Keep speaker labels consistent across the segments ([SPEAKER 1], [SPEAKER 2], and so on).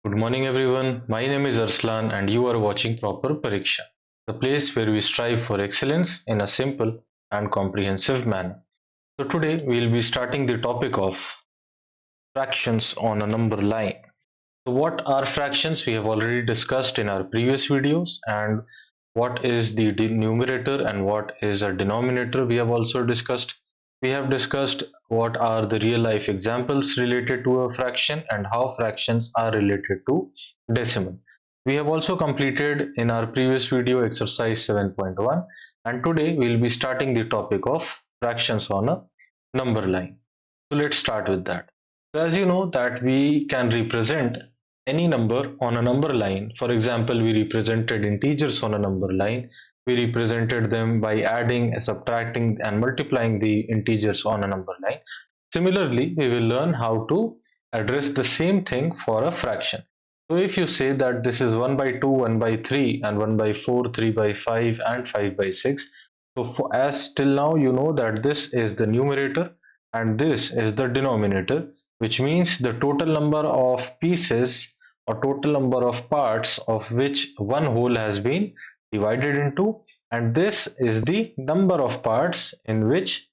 [SPEAKER 1] Good morning, everyone. My name is Arslan, and you are watching Proper Pariksha, the place where we strive for excellence in a simple and comprehensive manner. So, today we will be starting the topic of fractions on a number line. So, what are fractions? We have already discussed in our previous videos, and what is the numerator and what is a denominator, we have also discussed. We have discussed what are the real life examples related to a fraction and how fractions are related to decimal. We have also completed in our previous video exercise 7.1, and today we will be starting the topic of fractions on a number line. So let's start with that. So as you know that we can represent any number on a number line. For example, we represented integers on a number line. We represented them by adding, subtracting and multiplying the integers on a number line. Similarly, we will learn how to address the same thing for a fraction. So if you say that this is 1 by 2, 1 by 3 and 1 by 4, 3 by 5 and 5 by 6. So as till now you know that this is the numerator and this is the denominator, which means the total number of pieces or total number of parts of which one whole has been divided into, and this is the number of parts in which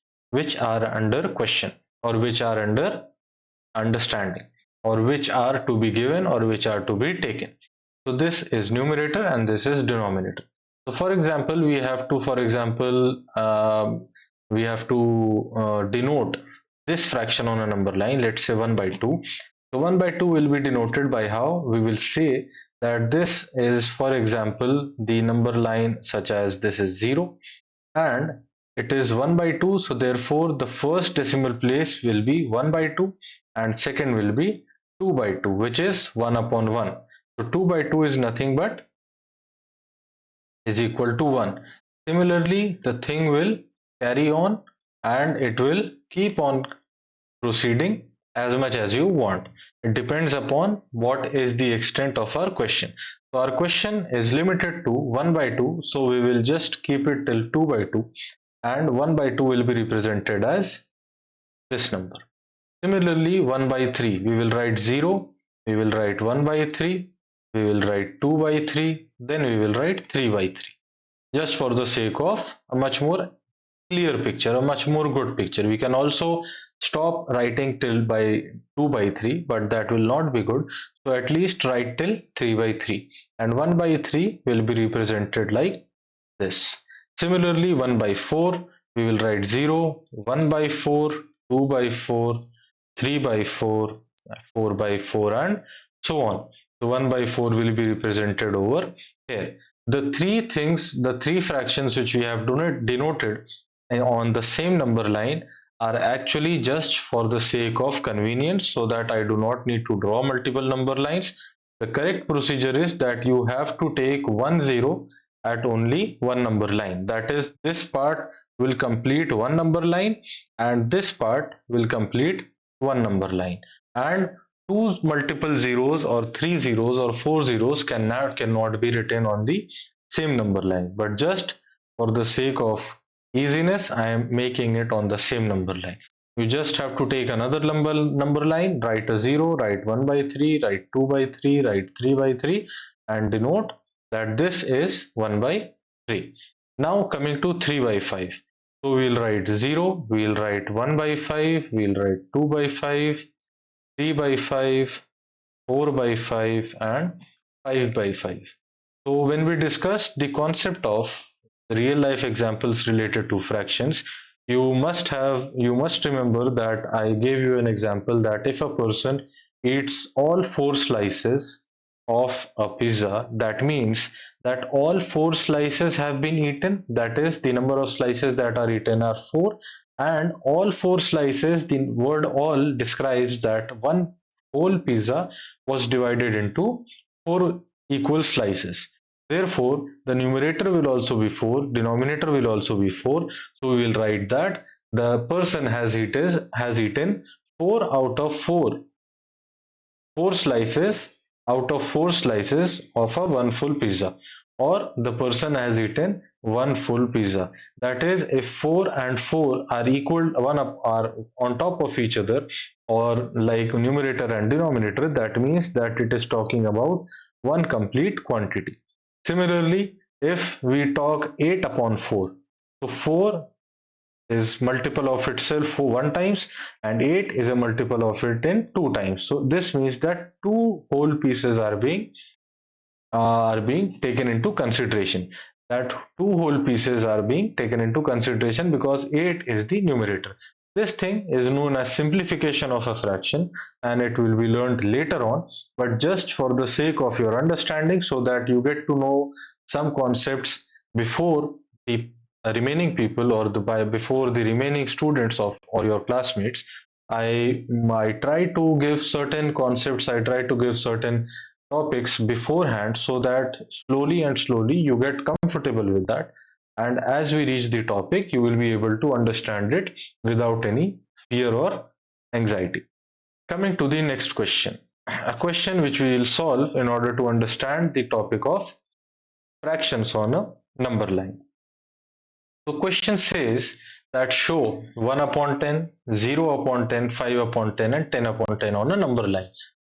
[SPEAKER 1] are under question or which are under understanding or which are to be given or which are to be taken. So this is numerator and this is denominator. So for example, we have to denote this fraction on a number line. Let's say 1 by 2. So 1 by 2 will be denoted by how we will say that this is, for example, the number line such as this is 0 and it is 1 by 2. So therefore the first decimal place will be 1 by 2 and second will be 2 by 2, which is 1 upon 1. So 2 by 2 is nothing but is equal to 1. Similarly, the thing will carry on and it will keep on proceeding as much as you want. It depends upon what is the extent of our question. So our question is limited to 1 by 2, so we will just keep it till 2 by 2 and 1 by 2 will be represented as this number. Similarly, 1 by 3, we will write 0, we will write 1 by 3, we will write 2 by 3, then we will write 3 by 3. Just for the sake of a much more clear picture, a much more good picture. We can also stop writing till by 2 by 3, but that will not be good. So at least write till 3 by 3 and 1 by 3 will be represented like this. Similarly, 1 by 4, we will write 0, 1 by 4, 2 by 4, 3 by 4, 4 by 4 and so on. So 1 by 4 will be represented over here. The three fractions which we have denoted on the same number line are actually just for the sake of convenience, so that I do not need to draw multiple number lines. The correct procedure is that you have to take 1 0 at only one number line. That is, this part will complete one number line and this part will complete one number line, and two multiple zeros or three zeros or four zeros cannot be written on the same number line, but just for the sake of easiness I am making it on the same number line. You just have to take another number line, write a 0, write 1 by 3, write 2 by 3, write 3 by 3 and denote that this is 1 by 3. Now coming to 3 by 5. So we will write 0, we will write 1 by 5, we will write 2 by 5, 3 by 5, 4 by 5 and 5 by 5. So when we discuss the concept of real life examples related to fractions, you must remember that I gave you an example that if a person eats all four slices of a pizza, that means that all four slices have been eaten. That is, the number of slices that are eaten are 4, and all four slices, the word all describes that one whole pizza was divided into four equal slices. Therefore, the numerator will also be 4, denominator will also be 4. So we will write that the person has eaten 4 out of 4 slices out of 4 slices of a one full pizza, or the person has eaten one full pizza. That is, if 4 and 4 are equal, one up are on top of each other, or like numerator and denominator, that means that it is talking about one complete quantity. Similarly, if we talk 8 upon 4, so 4 is multiple of itself for 1 times, and 8 is a multiple of it in 2 times. So this means that two whole pieces are being taken into consideration. That two whole pieces are being taken into consideration because 8 is the numerator. This thing is known as simplification of a fraction, and it will be learned later on, but just for the sake of your understanding, so that you get to know some concepts before the remaining people, or before the remaining students of or your classmates. I try to give certain concepts, I try to give certain topics beforehand, so that slowly and slowly you get comfortable with that, and as we reach the topic you will be able to understand it without any fear or anxiety. Coming to the next question, a question which we will solve in order to understand the topic of fractions on a number line. So question says that show 1 upon 10, 0 upon 10, 5 upon 10 and 10 upon 10 on a number line.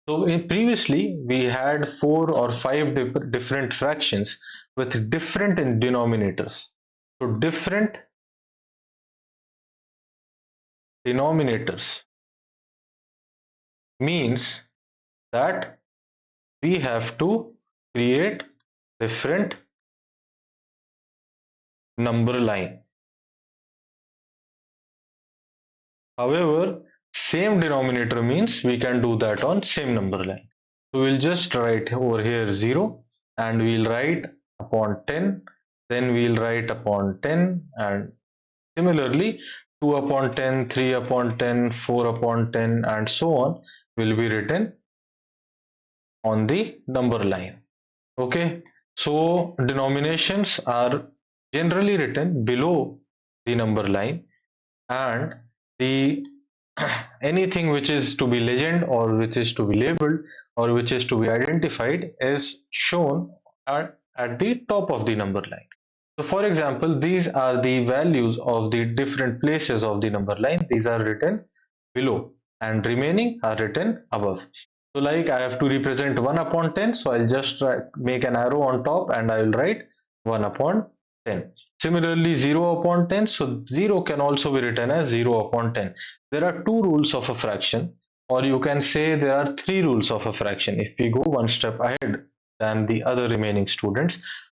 [SPEAKER 1] So previously we had 4 or 5 different fractions with different denominators. So different denominators means that we have to create different number line. However, same denominator means we can do that on same number line. So we'll just write over here 0, and we'll write upon 10, then we'll write upon 10, and similarly 2 upon 10, 3 upon 10, 4 upon 10 and so on will be written on the number line. Okay, so denominations are generally written below the number line, and the anything which is to be legend or which is to be labeled or which is to be identified is shown at the top of the number line. So for example, these are the values of the different places of the number line. These are written below and remaining are written above. So like I have to represent 1 upon 10, so I'll just make an arrow on top and I will write 1 upon 10. Similarly 0 upon 10, so 0 can also be written as 0 upon 10. There are two rules of a fraction, or you can say there are three rules of a fraction if we go one step ahead than the other remaining students.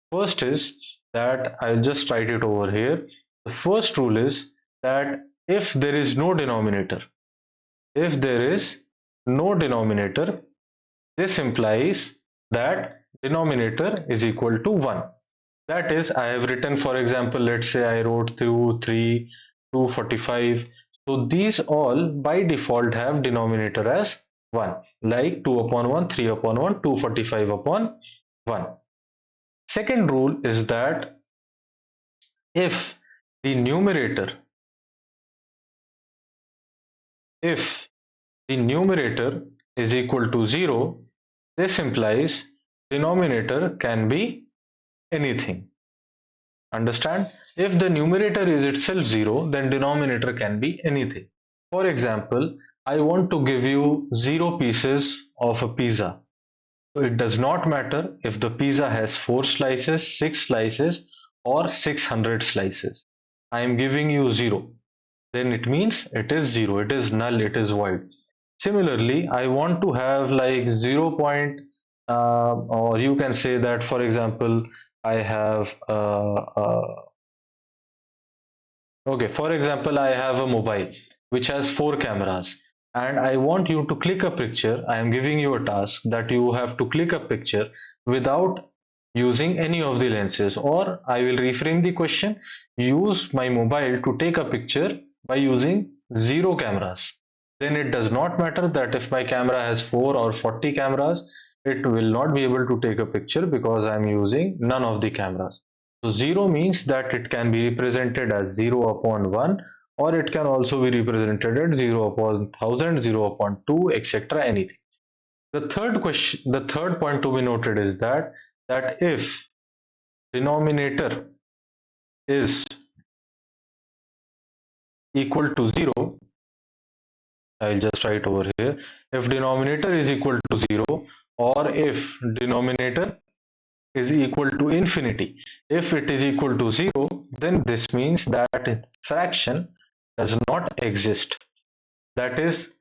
[SPEAKER 1] First is that I'll just write it over here. The first rule is that if there is no denominator, if there is no denominator, this implies that denominator is equal to 1. That is, I have written, for example, let's say I wrote 2, 3, 245. So these all by default have denominator as 1, like 2 upon 1, 3 upon 1, 245 upon 1. Second rule is that if the numerator, if the numerator is equal to 0, this implies denominator can be anything. Understand? If the numerator is itself 0, then denominator can be anything. For example, I want to give you 0 pieces of a pizza. So it does not matter if the pizza has 4 slices, 6 slices or 600 slices. I am giving you 0. Then it means it is 0, it is null, it is void. Similarly, I want to have like 0 point, or you can say that, for example, I have okay, for example, I have a mobile which has 4 cameras, and I want you to click a picture. I am giving you a task that you have to click a picture without using any of the lenses, or I will reframe the question, use my mobile to take a picture by using 0 cameras. Then it does not matter that if my camera has 4 or 40 cameras, it will not be able to take a picture because I am using none of the cameras. So 0 means that it can be represented as 0 upon 1, or it can also be represented as 0 upon 1000, 0 upon 2, etc. anything. The third point to be noted is that if denominator is equal to 0, I'll just write over here, if denominator is equal to 0 or if denominator is equal to infinity. If it is equal to 0, then this means that fraction does not exist. That is,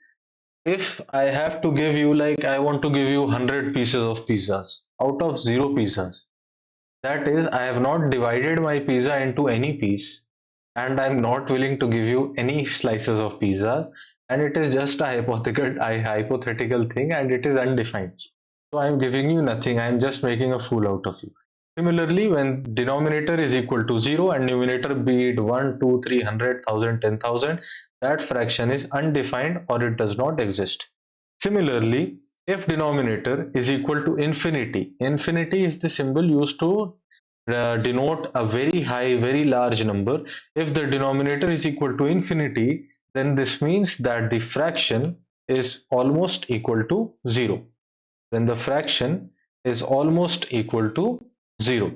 [SPEAKER 1] if I have to give you, like I want to give you 100 pieces of pizzas out of 0 pizzas, that is, I have not divided my pizza into any piece and I'm not willing to give you any slices of pizzas, and it is just a hypothetical thing and it is undefined. So I'm giving you nothing, I'm just making a fool out of you. Similarly, when denominator is equal to 0 and numerator be it 1, 2, 3, 100,000, 10,000, that fraction is undefined or it does not exist. Similarly, if denominator is equal to infinity, infinity is the symbol used to denote a very high, very large number. If the denominator is equal to infinity, then this means that the fraction is almost equal to 0. Then the fraction is almost equal to 0.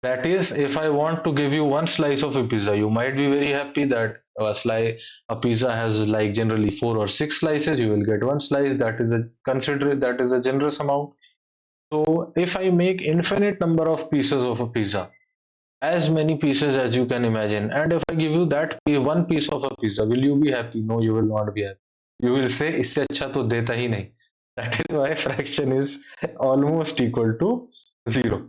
[SPEAKER 1] That is, if I want to give you one slice of a pizza, you might be very happy that a pizza has like generally 4 or 6 slices. You will get one slice. That is a generous amount. So if I make infinite number of pieces of a pizza, as many pieces as you can imagine, and if I give you that one piece of a pizza, will you be happy? No, you will not be happy. You will say इससे अच्छा तो देता ही नहीं. That is why fraction is almost equal to 0.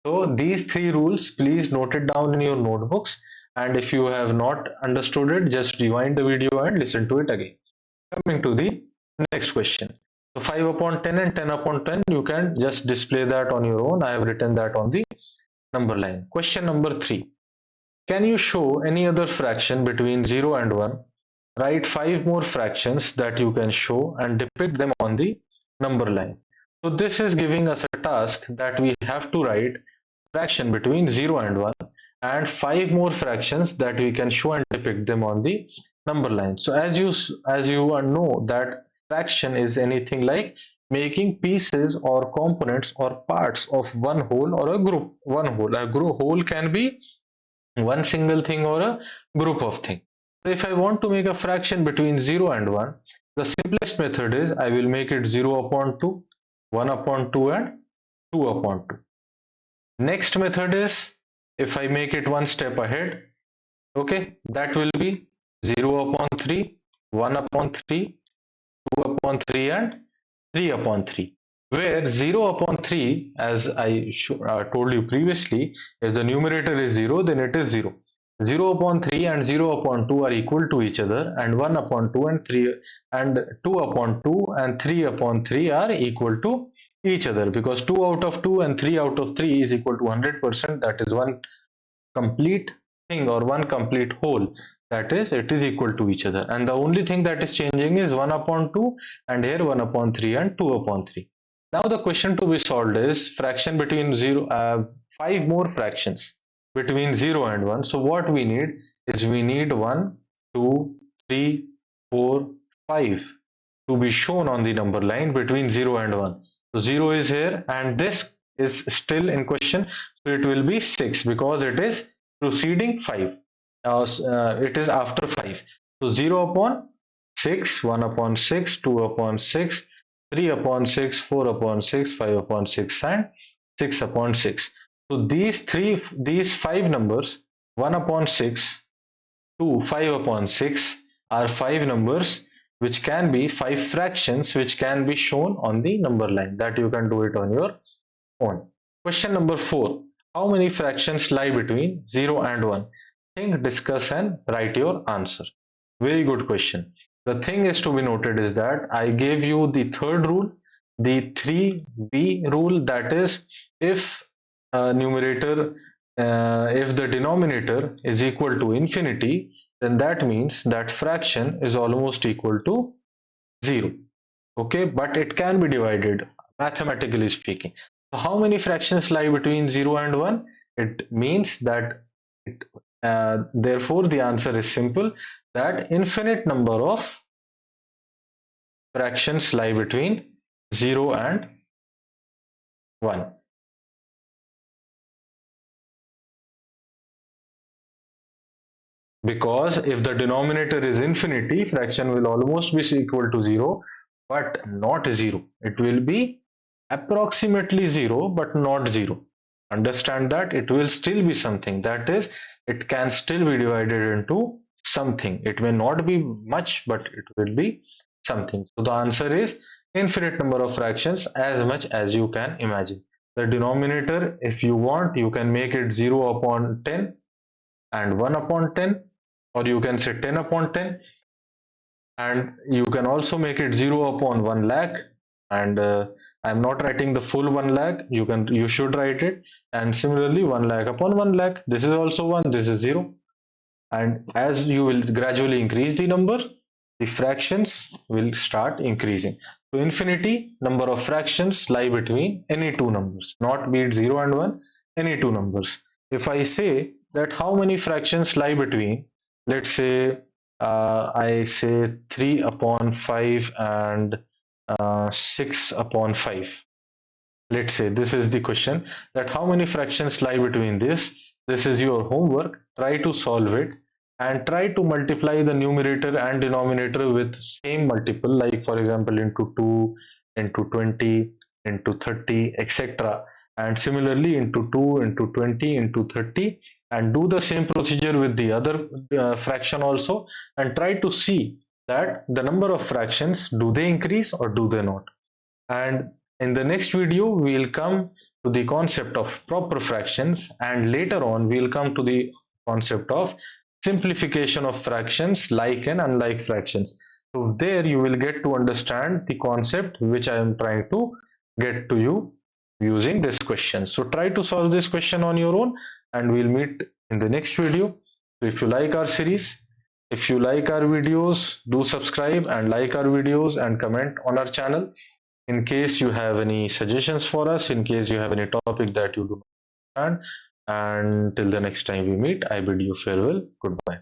[SPEAKER 1] So these three rules, please note it down in your notebooks, and if you have not understood it, just rewind the video and listen to it again. Coming to the next question. So 5 upon 10 and 10 upon 10, you can just display that on your own. I have written that on the number line. Question number 3. Can you show any other fraction between 0 and 1? Write 5 more fractions that you can show and depict them on the number line. So this is giving us a task that we have to write fraction between 0 and 1 and 5 more fractions that we can show and depict them on the number line. So as you know that fraction is anything like making pieces or components or parts of one whole or a group. Whole can be one single thing or a group of things. So if I want to make a fraction between 0 and 1, the simplest method is I will make it 0 upon 2, 1 upon 2 and 2 upon 2. Next method is, if I make it one step ahead, okay, that will be 0 upon 3, 1 upon 3, 2 upon 3 and 3 upon 3, where 0 upon 3, as I told you previously, if the numerator is 0, then it is 0. 0 upon 3 and 0 upon 2 are equal to each other, and 1 upon 2 and 3 and 2 upon 2 and 3 upon 3 are equal to each other, because 2 out of 2 and 3 out of 3 is equal to 100%. That is one complete thing or one complete whole, that is, it is equal to each other, and the only thing that is changing is 1 upon 2 and here 1 upon 3 and 2 upon 3. Now the question to be solved is fraction between 0, 5 more fractions between 0 and 1. So what we need is we need 1, 2, 3, 4, 5 to be shown on the number line between 0 and 1. So 0 is here and this is still in question. So it will be 6 because it is preceding 5. It is after 5. So 0 upon 6, 1 upon 6, 2 upon 6, 3 upon 6, 4 upon 6, 5 upon 6 and 6 upon 6. So these 5 numbers, 1 upon 6 to 5 upon 6, are 5 numbers which can be 5 fractions which can be shown on the number line, that you can do it on your own. Question number 4. How many fractions lie between 0 and 1? Think, discuss and write your answer. Very good question. The thing is to be noted is that I gave you the third rule, the 3b rule, that is, if if the denominator is equal to infinity, then that means that fraction is almost equal to 0. Okay, but it can be divided mathematically speaking. So how many fractions lie between 0 and 1? It means that therefore the answer is simple, that infinite number of fractions lie between 0 and 1. because if the denominator is infinity, fraction will almost be equal to 0, but not 0. It will be approximately 0, but not 0. Understand that it will still be something. That is, it can still be divided into something. It may not be much, but it will be something. So the answer is infinite number of fractions, as much as you can imagine. The denominator, if you want, you can make it 0 upon 10 and 1 upon 10, or you can say 10 upon 10, and you can also make it 0 upon 1 lakh. And I'm not writing the full 1 lakh, you should write it. And similarly 1 lakh upon 1 lakh, this is also 1, this is 0. And as you will gradually increase the number, the fractions will start increasing. So infinity number of fractions lie between any two numbers, not be it 0 and 1, any two numbers. If I say that how many fractions lie between, let's say I say 3 upon 5 and 6 upon 5. Let's say this is the question, that how many fractions lie between this is your homework. Try to solve it and try to multiply the numerator and denominator with same multiple, like for example into 2, into 20, into 30, etc. And similarly into 2, into 20, into 30, and do the same procedure with the other fraction also, and try to see that the number of fractions, do they increase or do they not. And in the next video, we'll come to the concept of proper fractions, and later on, we'll come to the concept of simplification of fractions, like and unlike fractions. So there you will get to understand the concept which I am trying to get to you using this question. So try to solve this question on your own, and we'll meet in the next video. So if you like our series, if you like our videos, do subscribe and like our videos and comment on our channel. In case you have any suggestions for us, in case you have any topic that you do not understand, and till the next time we meet, I bid you farewell. Goodbye.